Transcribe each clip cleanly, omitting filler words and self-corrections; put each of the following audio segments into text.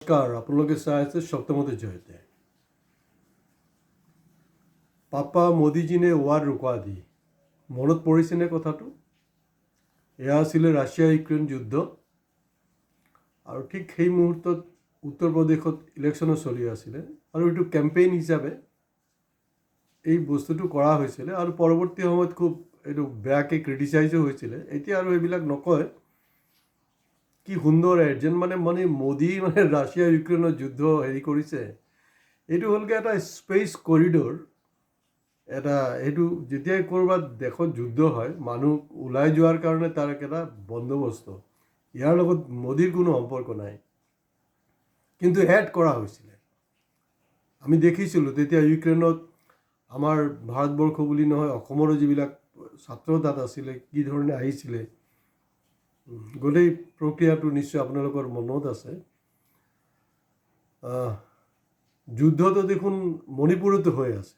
নমস্কাৰ, আপোনালোকে চাই আছে সপ্তমতে জয়তে। পাপা মোদীজীনে ৱাৰ ৰুকা দি মনত পৰিছেনে কথাটো? এয়া আছিলে ৰাছিয়া ইউক্ৰেইন যুদ্ধ আৰু ঠিক সেই মুহূৰ্তত উত্তৰ প্ৰদেশত ইলেকশ্যনো চলি আছিলে আৰু এইটো কেম্পেইন হিচাপে এই বস্তুটো কৰা হৈছিলে আৰু পৰৱৰ্তী সময়ত খুব এইটো বেয়াকৈ ক্ৰিটিচাইজো হৈছিলে। এতিয়া আৰু এইবিলাক নকয়। কি সুন্দৰ এড মানে মোদী ৰাছিয়া ইউক্ৰেইনৰ যুদ্ধ হেৰি কৰিছে। এইটো হ'লগৈ এটা স্পেচ কৰিডৰ। এইটো যেতিয়াই ক'ৰবাত দেশত যুদ্ধ হয়, মানুহ ওলাই যোৱাৰ কাৰণে তাৰ এটা বন্দোবস্ত। ইয়াৰ লগত মোদীৰ কোনো সম্পৰ্ক নাই, কিন্তু এড কৰা হৈছিলে। আমি দেখিছিলোঁ তেতিয়া ইউক্ৰেইনত আমাৰ ভাৰতবৰ্ষ বুলি নহয়, অসমৰো যিবিলাক ছাত্ৰ তাত আছিলে, কি ধৰণে আহিছিলে, গোটেই প্ৰক্ৰিয়াটো নিশ্চয় আপোনালোকৰ মনত আছে। যুদ্ধটো দেখোন মণিপুৰতো হৈ আছে।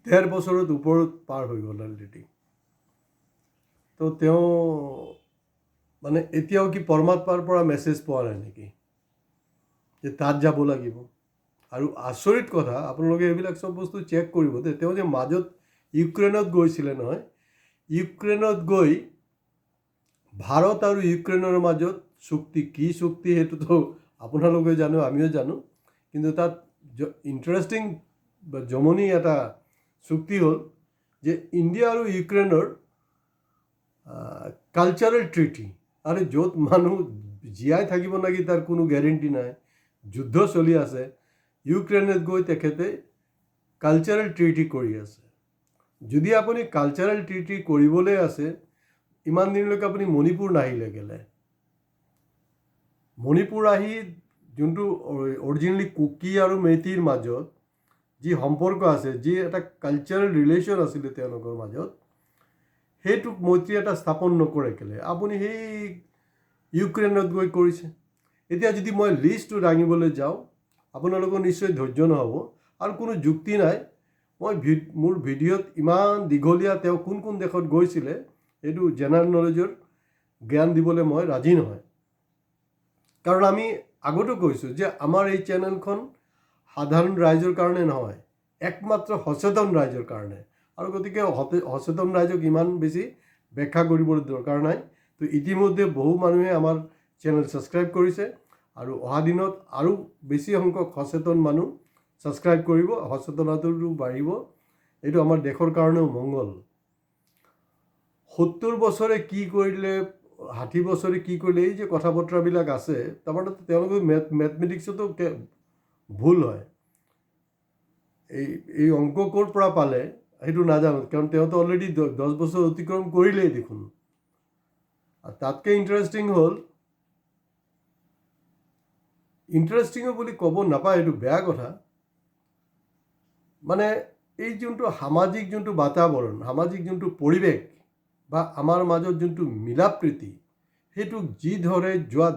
১.৫ বছৰত ওপৰত পাৰ হৈ গ'ল অলৰেডি। তো তেওঁ এতিয়াও কি পৰমাত্মাৰ পৰা মেছেজ পোৱা নাই নেকি যে তাত যাব লাগিব? আৰু আচৰিত কথা, আপোনালোকে এইবিলাক চব বস্তু চেক কৰিব দেই। তেওঁ যে মাজত ইউক্ৰেইনত গৈছিলে নহয়, ইউক্ৰেইনত গৈ ভাৰত আৰু ইউক্ৰেইনৰ মাজত চুক্তি, কি চুক্তি সেইটোতো আপোনালোকে জানো, আমিও জানো, কিন্তু তাত ইণ্টাৰেষ্টিং বা জমনি এটা চুক্তি হ'ল যে ইণ্ডিয়া আৰু ইউক্ৰেইনৰ কালচাৰেল ট্ৰিটি। আৰু য'ত মানুহ জীয়াই থাকিব নেকি তাৰ কোনো গেৰেণ্টি নাই, যুদ্ধ চলি আছে, ইউক্ৰেইনত গৈ তেখেতে কালচাৰেল ট্ৰিটি কৰি আছে। যদি আপুনি কালচাৰেল ট্ৰিটি কৰিবলৈ আছে, ইমান দিনলৈকে আপুনি মণিপুৰ নাহিলে কেলে? মণিপুৰ আহি যোনটো অৰিজিনেলি কুকি আৰু মেইতিৰ মাজত যি সম্পৰ্ক আছে, যি এটা কালচাৰেল ৰিলেশ্যন আছিলে তেওঁলোকৰ মাজত, সেইটোক মৈত্ৰী এটা স্থাপন নকৰে কেলে? আপুনি সেই ইউক্ৰেইনত গৈ কৰিছে। এতিয়া যদি মই লিষ্টটো দাঙিবলৈ যাওঁ, আপোনালোকৰ নিশ্চয় ধৈৰ্য নহ'ব আৰু কোনো যুক্তি নাই। মই মোৰ ভিডিঅ'ত ইমান দীঘলীয়া তেওঁ কোন কোন দেশত গৈছিলে এইটো জেনেৰেল নলেজৰ জ্ঞান দিবলৈ মই ৰাজি নহয়। কাৰণ আমি আগতো কৈছোঁ যে আমাৰ এই চেনেলখন সাধাৰণ ৰাইজৰ কাৰণে নহয়, একমাত্ৰ সচেতন ৰাইজৰ কাৰণে। আৰু গতিকে সচেতন ৰাইজক ইমান বেছি ব্যাখ্যা কৰিবলৈ দৰকাৰ নাই। তো ইতিমধ্যে বহু মানুহে আমাৰ চেনেল ছাবস্ক্ৰাইব কৰিছে আৰু অহা দিনত আৰু বেছি সংখ্যক সচেতন মানুহ ছাবস্ক্ৰাইব কৰিব, সচেতনতাটো বাঢ়িব। এইটো আমাৰ দেশৰ কাৰণেও মংগল। ৭০ বছৰে কি কৰিলে, ৬০ বছৰে কি কৰিলে, এই যে কথা বতৰাবিলাক আছে, তাৰমানে তেওঁলোকে মেথমেটিক্সতো ভুল হয়। এই অংক ক'ৰ পৰা পালে সেইটো নাজানো, কাৰণ তেওঁতো অলৰেডি 10 বছৰ অতিক্ৰম কৰিলেই দেখোন। আৰু তাতকৈ ইণ্টাৰেষ্টিঙো বুলি ক'ব নাপায়, এইটো বেয়া কথা। এই যোনটো সামাজিক যোনটো বাতাবৰণ, সামাজিক যোনটো পৰিৱেশ বা আমাৰ মাজত যোনটো মিলা প্ৰীতি, সেইটোক যি ধৰণে যোৱা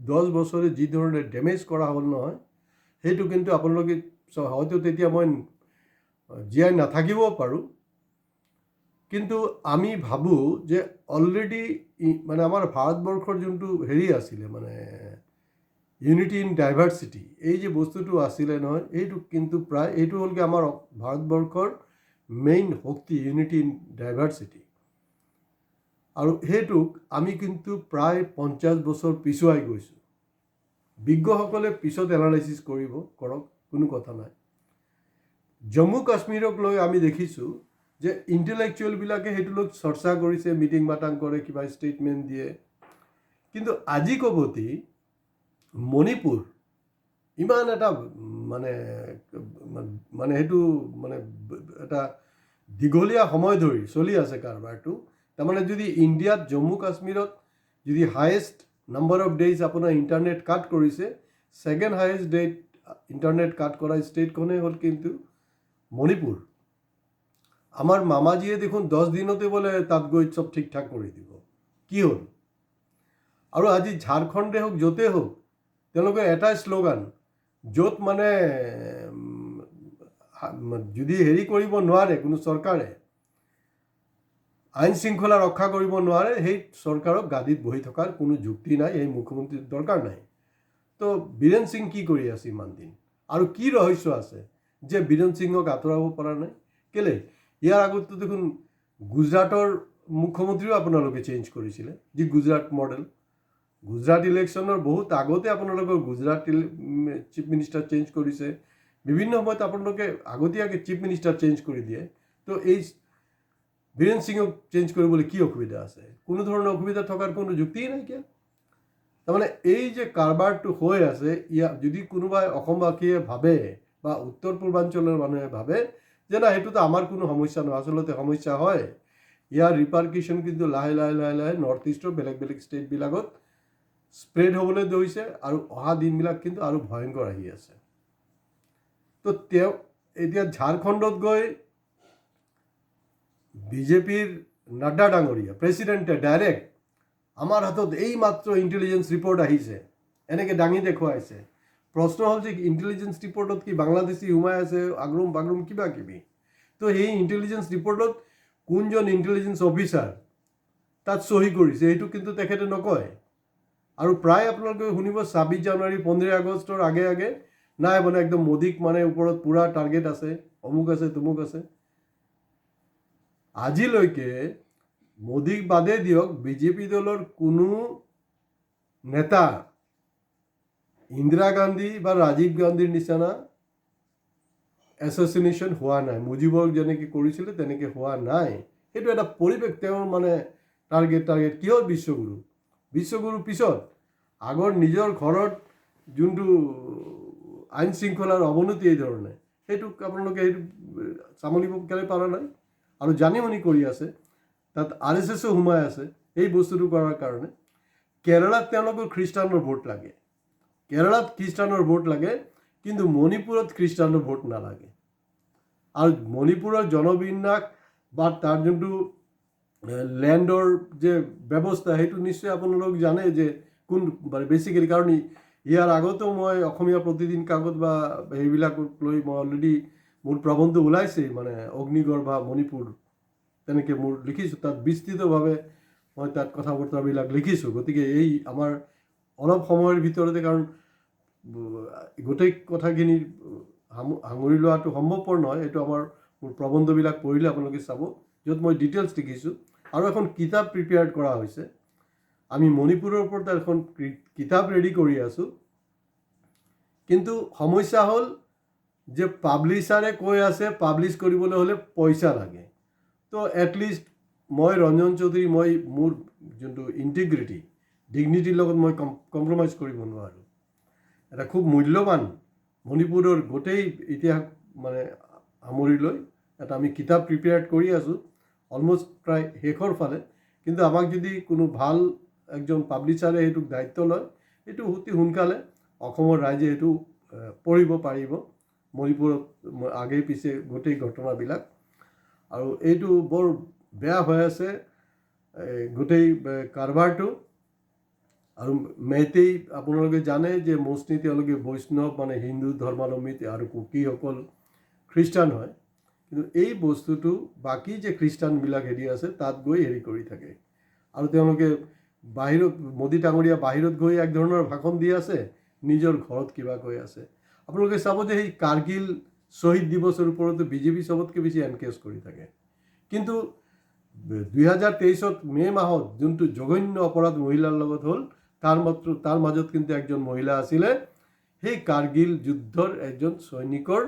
10 বছৰে যি ধৰণে ডেমেজ কৰা হ'ল নহয়, সেইটো কিন্তু আপোনালোকে হয়তো তেতিয়া মই জীয়াই নাথাকিবও পাৰোঁ, কিন্তু আমি ভাবোঁ যে অলৰেডি আমাৰ ভাৰতবৰ্ষৰ যোনটো হেৰি আছিলে ইউনিটি ইন ডাইভাৰ্চিটি, এই যে বস্তুটো আছিলে নহয়, এইটো কিন্তু প্ৰায় এইটো হ'লগৈ আমাৰ ভাৰতবৰ্ষৰ মেইন শক্তি, ইউনিটি ইন ডাইভাৰ্চিটি। আৰু সেইটোক আমি কিন্তু প্ৰায় 50 বছৰ পিছুৱাই গৈছোঁ। বিজ্ঞসকলে পিছত এনালাইচিছ কৰক, কোনো কথা নাই। জম্মু কাশ্মীৰক লৈ আমি দেখিছোঁ যে ইণ্টেলেকচুৱেলবিলাকে সেইটো লৈ চৰ্চা কৰিছে, মিটিং মাটাং কৰে, কিবা ষ্টেটমেণ্ট দিয়ে। কিন্তু আজি কবতি মণিপুৰ ইমান এটা সেইটো এটা দীঘলীয়া সময় ধৰি চলি আছে কাৰবাৰটো। তাৰমানে যদি ইণ্ডিয়াত জম্মু কাশ্মীৰত যদি হায়েষ্ট নাম্বাৰ অফ ডেইজ আপোনাৰ ইণ্টাৰনেট কাট কৰিছে, ছেকেণ্ড হায়েষ্ট ডেট ইণ্টাৰনেট কাট কৰা ষ্টেটখনেই হ'ল কিন্তু মণিপুৰ। আমাৰ মামাজীয়ে দেখোন 10 দিনতে বোলে তাত গৈ চব ঠিক ঠাক কৰি দিব। কি হ'ল? আৰু আজি ঝাৰখণ্ডে হওক, য'তেই হওক, তেওঁলোকে এটাই শ্লোগান, য'ত যদি হেৰি কৰিব নোৱাৰে কোনো চৰকাৰে, আইন শৃংখলা ৰক্ষা কৰিব নোৱাৰে সেই চৰকাৰক গাদীত বহি থকাৰ কোনো যুক্তি নাই, এই মুখ্যমন্ত্ৰীৰ দৰকাৰ নাই। তো বীৰেন সিং কি কৰি আছে ইমান দিন, আৰু কি ৰহস্য আছে যে বীৰেন সিঙক আঁতৰাব পৰা নাই? কেলে ইয়াৰ আগতো দেখোন গুজৰাটৰ মুখ্যমন্ত্ৰীও আপোনালোকে চেঞ্জ কৰিছিলে, যি গুজৰাট মডেল। গুজৰাট ইলেকশ্যনৰ বহুত আগতে আপোনালোকৰ গুজৰাট চিফ মিনিষ্টাৰ চেঞ্জ কৰিছে, বিভিন্ন সময়ত আপোনালোকে আগতীয়াকৈ চিফ মিনিষ্টাৰ চেঞ্জ কৰি দিয়ে। তো এই বীৰেন সিঙক চেঞ্জ কৰিবলৈ কি অসুবিধা আছে? কোনো ধৰণৰ অসুবিধা থকাৰ কোনো যুক্তিয়েই নাইকিয়া। তাৰমানে এই যে কাৰবাৰটো হৈ আছে, ইয়াক যদি কোনোবাই অসমবাসীয়ে ভাবে বা উত্তৰ পূৰ্বাঞ্চলৰ মানুহে ভাবে যে না সেইটোতো আমাৰ কোনো সমস্যা নহয়, আচলতে সমস্যা হয়। ইয়াৰ ৰিপাৰ্কিশ্যন কিন্তু লাহে লাহে লাহে লাহে নৰ্থ ইষ্টৰ বেলেগ বেলেগ ষ্টেটবিলাকত স্প্ৰেড হ'বলৈ ধৰিছে, আৰু অহা দিনবিলাক কিন্তু আৰু ভয়ংকৰ আহি আছে। তো তেওঁ এতিয়া ঝাৰখণ্ডত গৈ বিজেপিৰ নাড্ডা ডাঙৰীয়া প্ৰেচিডেণ্টে ডাইৰেক্ট আমাৰ হাতত এই মাত্ৰ ইণ্টেলিজেঞ্চ ৰিপৰ্ট আহিছে এনেকৈ দাঙি দেখুৱাইছে। প্ৰশ্ন হ'ল যে ইণ্টেলিজেঞ্চ ৰিপৰ্টত কি বাংলাদেশী সোমাই আছে, আগৰুম বাগৰুম কিবা কিবি। তো সেই ইণ্টেলিজেঞ্চ ৰিপৰ্টত কোনজন ইণ্টেলিজেঞ্চ অফিচাৰ তাত চহী কৰিছে সেইটো কিন্তু তেখেতে নকয়। আৰু প্ৰায় আপোনালোকে শুনিব 26 জানুৱাৰী 15 আগষ্টৰ আগে আগে নাই মানে একদম মোদীক মানে ওপৰত পূৰা টাৰ্গেট আছে, অমুক আছে তমুক আছে। আজিলৈকে মোদীক বাদে দিয়ক, বিজেপি দলৰ কোনো নেতা ইন্দিৰা গান্ধী বা ৰাজীৱ গান্ধীৰ নিচিনা এছচিনেশ্যন হোৱা নাই। মুজিবক যেনেকৈ কৰিছিলে তেনেকৈ হোৱা নাই। সেইটো এটা পৰিৱেশ তেওঁৰ মানে টাৰ্গেট কিহৰ বিশ্বগুৰু? বিশ্বগুৰু পিছত আগৰ নিজৰ ঘৰত যোনটো আইন শৃংখলাৰ অৱনতি এই ধৰণে, সেইটোক আপোনালোকে সেইটো চামলিব কেলে পৰা নাই? আৰু জানি শুনি কৰি আছে, তাত RSSও সোমাই আছে এই বস্তুটো কৰাৰ কাৰণে। কেৰালাত তেওঁলোকৰ খ্ৰীষ্টানৰ ভোট লাগে, কেৰালাত খ্ৰীষ্টানৰ ভোট লাগে, কিন্তু মণিপুৰত খ্ৰীষ্টানৰ ভোট নালাগে। আৰু মণিপুৰৰ জনবিন্যাস বা তাৰ যোনটো লেণ্ডৰ যে ব্যৱস্থা সেইটো নিশ্চয় আপোনালোক জানে যে কোন বেচিকেলি। কাৰণ ইয়াৰ আগতো মই অসমীয়া প্ৰতিদিন কাকত বা সেইবিলাকক লৈ মই অলৰেডি মোৰ প্ৰবন্ধ ওলাইছেই, মানে অগ্নিগড় বা মণিপুৰ তেনেকৈ মোৰ লিখিছোঁ, তাত বিস্তৃতভাৱে মই তাত কথা বতৰাবিলাক লিখিছোঁ। গতিকে এই আমাৰ অলপ সময়ৰ ভিতৰতে, কাৰণ গোটেই কথাখিনি সাঙুৰি লোৱাটো সম্ভৱপৰ নহয়, এইটো আমাৰ মোৰ প্ৰবন্ধবিলাক পঢ়িলে আপোনালোকে চাব, য'ত মই ডিটেইলছ লিখিছোঁ। আৰু এখন কিতাপ প্ৰিপেয়াৰ কৰা হৈছে, আমি মণিপুৰৰ ওপৰত এখন কিতাপ ৰেডি কৰি আছোঁ। কিন্তু সমস্যা হ'ল যে পাব্লিছাৰে কৈ আছে পাব্লিছ কৰিবলৈ হ'লে পইচা লাগে। তো এটলিষ্ট মই ৰঞ্জন চৌধুৰী, মই মোৰ যোনটো ইণ্টিগ্ৰিটি ডিগনিটিৰ লগত মই কম্প্ৰমাইজ কৰিব নোৱাৰোঁ। এটা খুব মূল্যৱান মণিপুৰৰ গোটেই ইতিহাস মানে সামৰি লৈ এটা আমি কিতাপ প্ৰিপেয়াৰ কৰি আছোঁ, অলমষ্ট প্ৰায় শেষৰ ফালে। কিন্তু আমাক যদি কোনো ভাল একজন পাব্লিছাৰে সেইটোক দায়িত্ব লয়, সেইটো অতি সোনকালে অসমৰ ৰাইজে সেইটো পঢ়িব পাৰিব, মণিপুৰত আগে পিছে গোটেই ঘটনাবিলাক। আৰু এইটো বৰ বেয়া হৈ আছে গোটেই কাৰবাৰটো। আৰু মেইতেই আপোনালোকে জানে যে মষ্টলি তেওঁলোকে বৈষ্ণৱ মানে হিন্দু ধৰ্মাৱলম্বী, আৰু কুকিসকল খ্ৰীষ্টান হয়। কিন্তু এই বস্তুটো বাকী যে খ্ৰীষ্টানবিলাক হেৰি আছে তাত গৈ হেৰি কৰি থাকে। আৰু তেওঁলোকে বাহিৰত, মোদী ডাঙৰীয়া বাহিৰত গৈ এক ধৰণৰ ভাষণ দি আছে, নিজৰ ঘৰত কিবা কৈ আছে। আপোনালোকে চাব যে সেই কাৰ্গিল শ্বহীদ দিৱসৰ ওপৰতো বিজেপি চবতকৈ বেছি এনকেজ কৰি থাকে। কিন্তু 2023 মে' মাহত যোনটো জঘন্য অপৰাধ মহিলাৰ লগত হ'ল, তাৰ মাজত কিন্তু একজন মহিলা আছিলে, সেই কাৰ্গিল যুদ্ধৰ এজন সৈনিকৰ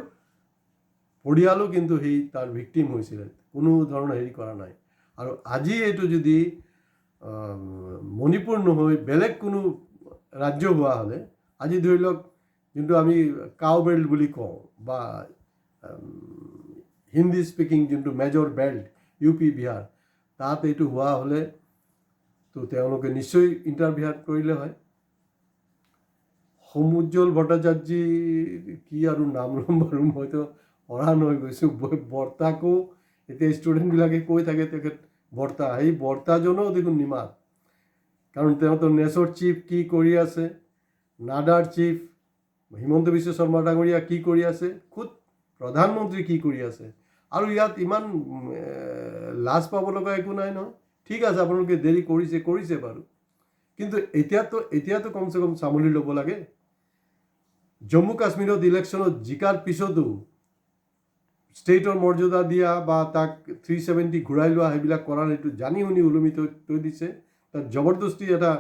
পৰিয়ালো কিন্তু সেই তাৰ ভিক্টিম হৈছিলে, কোনো ধৰণৰ হেৰি কৰা নাই। আৰু আজি এইটো যদি মণিপুৰ নহয় বেলেগ কোনো ৰাজ্য হোৱা হ'লে, আজি ধৰি লওক যোনটো আমি কাউ বেল্ট বুলি কওঁ বা হিন্দী স্পিকিং যোনটো মেজৰ বেল্ট UP বিহাৰ, তাত এইটো হোৱা হ'লে তো তেওঁলোকে নিশ্চয় ইণ্টাৰভিউ কৰিলে হয়। সমুজ্জ্বল ভট্টাচাৰ্যী কি আৰু নাম ল'ম বাৰু, মইতো হৰাণ হৈ গৈছোঁ। বৰ্তাকো এতিয়া ষ্টুডেণ্টবিলাকে কৈ থাকে তেখেত বৰ্তা, সেই বৰ্তাজনো দেখোন নিমাত। কাৰণ তেওঁতো নেচৰ চিফ কি কৰি আছে, নাডাৰ চিফ হিমন্ত বিশ্ব শৰ্মা ডাঙৰীয়া কি কৰি আছে, খুদ প্ৰধানমন্ত্ৰী কি কৰি আছে। আৰু ইয়াত ইমান লাজ পাব লগা একো নাই নহয়। ঠিক আছে, আপোনালোকে দেৰি কৰিছে বাৰু, কিন্তু এতিয়াতো কমচে কম চামুলি ল'ব লাগে। জম্মু কাশ্মীৰত ইলেকশ্যনত জিকাৰ পিছতো ষ্টেটৰ মৰ্যাদা দিয়া বা তাক 370 ঘূৰাই লোৱা, সেইবিলাক কৰাৰ এইটো জানি শুনি ওলমি থৈ দিছে। তাত জবৰদস্তি এটা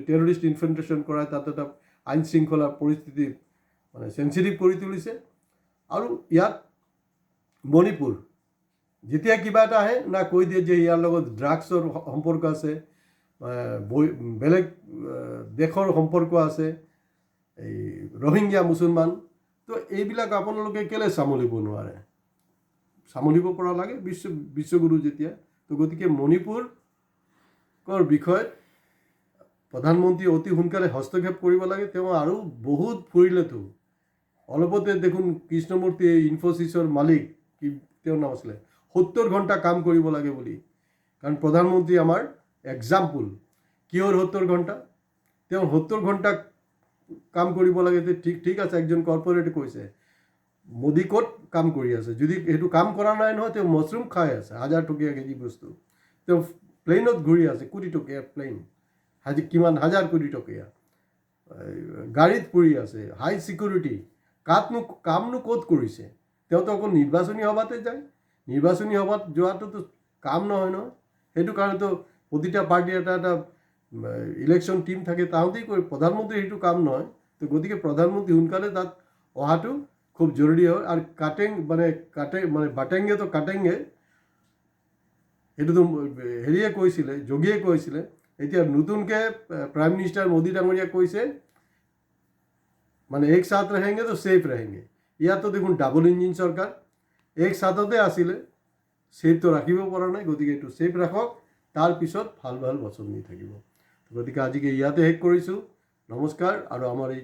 টেৰৰিষ্ট ইনফিল্ট্ৰেশ্যন কৰাই তাত এটা আইন শৃংখলা পৰিস্থিতি মানে চেঞ্চিটিভ কৰি তুলিছে। আৰু ইয়াত মণিপুৰ যেতিয়া কিবা এটা আহে না কৈ দিয়ে যে ইয়াৰ লগত ড্ৰাগছৰ সম্পৰ্ক আছে, বেলেগ দেশৰ সম্পৰ্ক আছে, এই ৰোহিংগীয়া মুছলমান। তো এইবিলাক আপোনালোকে কেলৈ চামলিব নোৱাৰে? চামলিব পৰা লাগে বিশ্বগুৰু যেতিয়া। তো গতিকে মণিপুৰৰ বিষয়ত প্ৰধানমন্ত্ৰীয়ে অতি সোনকালে হস্তক্ষেপ কৰিব লাগে। তেওঁ আৰু বহুত ফুৰিলেতো, অলপতে দেখোন কৃষ্ণমূৰ্তি ইনফোচিছৰ মালিক, কি তেওঁৰ নাম আছিলে, 70 ঘণ্টা কাম কৰিব লাগে বুলি। কাৰণ প্ৰধানমন্ত্ৰী আমাৰ এক্সাম্পল। কিহৰ 70 ঘণ্টা? তেওঁ 70 ঘণ্টা কাম কৰিব লাগে। ঠিক আছে, একজন কৰ্পৰেটে কৈছে মোদী ক'ত কাম কৰি আছে? যদি সেইটো কাম কৰা নাই নহয়, তেওঁ মাছৰুম খাই আছে 1000 টকীয়া কেজি বস্তু। তেওঁ প্লেইনত ঘূৰি আছে, কোটি টকীয়া প্লেইন, কিমান 1000 কোটি টকীয়া গাড়ীত ফুৰি আছে, হাই ছিকিউৰিটি। কামনো ক'ত কৰিছে? তেওঁতো অকল নিৰ্বাচনী সভাতে যায়। নিৰ্বাচনী সভাত যোৱাটোতো কাম নহয় নহয়। সেইটো কাৰণেতো প্ৰতিটা পাৰ্টিৰ এটা ইলেকশ্যন টিম থাকে, তাহাঁতেই কৰে। প্ৰধানমন্ত্ৰীৰ সেইটো কাম নহয়। তো গতিকে প্ৰধানমন্ত্ৰী সোনকালে তাত অহাটো খুব জৰুৰী হয়। আৰু বাটেংগেতো কাটেংগে, সেইটোতো হেৰিয়ে কৈছিলে, যোগীয়ে কৈছিলে। এতিয়া নতুনকৈ প্ৰাইম মিনিষ্টাৰ মোদী ডাঙৰীয়া কৈছে মানে এক সাথ रहेंगे তো সেফ रहेंगे। ইয়াতো দেখোন ডাবল ইঞ্জিন চৰকাৰ, এক সাথতে আছিলে, সেফটো ৰাখিব পৰা নাই। গতিকে এইটো সেফ ৰাখক, তাৰপিছত ভাল ভাল বচন নি থাকিব। গতিকে আজিকে ইয়াতে শেষ কৰিছোঁ। নমস্কাৰ। আৰু আমাৰ এই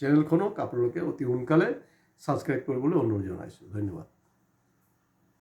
চেনেলখনক আপোনালোকে অতি সোনকালে ছাবস্ক্ৰাইব কৰিবলৈ অনুৰোধ জনাইছোঁ। ধন্যবাদ।